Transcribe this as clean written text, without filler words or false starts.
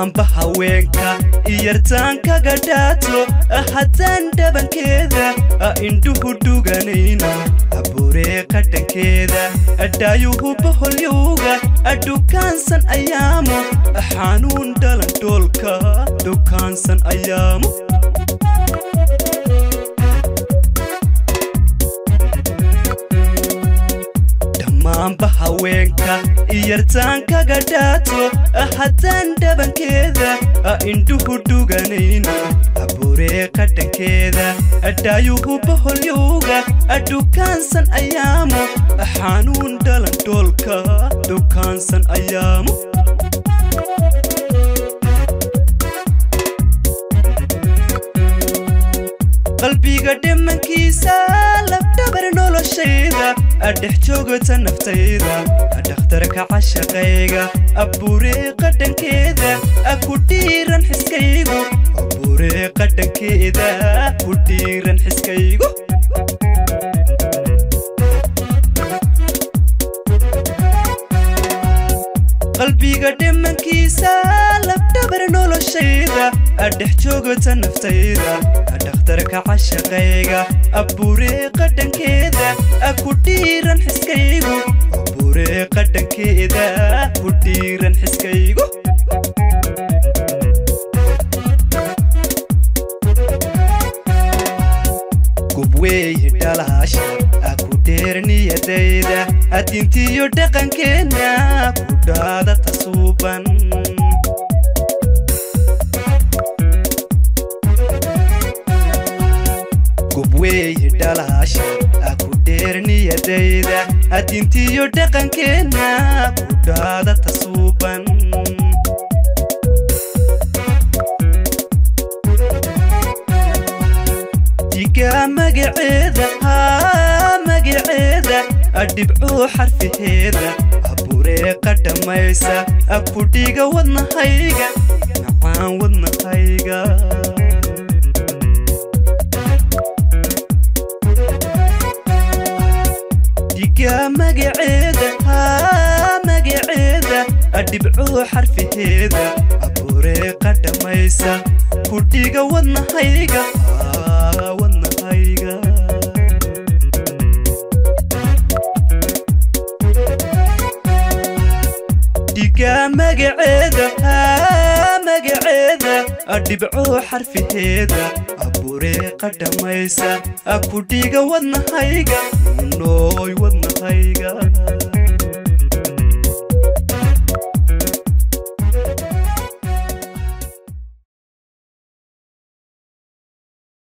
dhammaan bahaweenka iyartaanka gadhaato haddaan dhabankeeda indhuhu dhuganayno Bureeqa dhankeeda dhaayuhu baholyowga dhukaansan ayaamo xanuun dhalan dhoolka dhukaansan ayaamo bahaweenka iyartaanka gadhaato haddaan dhabankeeda indhuhu dhuganayno Bureeqa dhankeeda dhaayuhu baholyowga dhukaansan ayaamo xanuun dhalan dhoolka dhukaansan ayaamo qalbiga dhimankiisa labdhabar noloshayda dhex joogta naftayda dhakhtarka cashaqayga Bureeqa dhankeeda ku dhiiran xiskaygu Bureeqa dhankeeda ku dhiiran xiskaygu qalbiga dhimankiisa labdhabar noloshayda dhex joogta naftayda dhakhtarka cashaqayga Bureeqa dhankeeda ku dhiiran xiskaygu Bureeqa dhankeeda ku dhiiran xiskaygu gubweeye dhalaasha ku dheer niyadayda diintiyo dhaqankeena ku dhaadata suuban gubweeye dhalaasha ku dheer niyadayda diintiyo dhaqankeena ku dhaadata suuban diga magaceeda dhibcuu xarfaheeda Bureeqa dhamaysa ku dhiga wadnahayga macaan wadnahayga diga magaceeda dhibcuu xarfaheeda Bureeqa dhamaysa ku dhiga wadnahayga wadnahayga diga magaceeda dhibcuu xarfaheeda Bureeqa dhamaysa ku dhiga wadnahayga nooy wadnahayga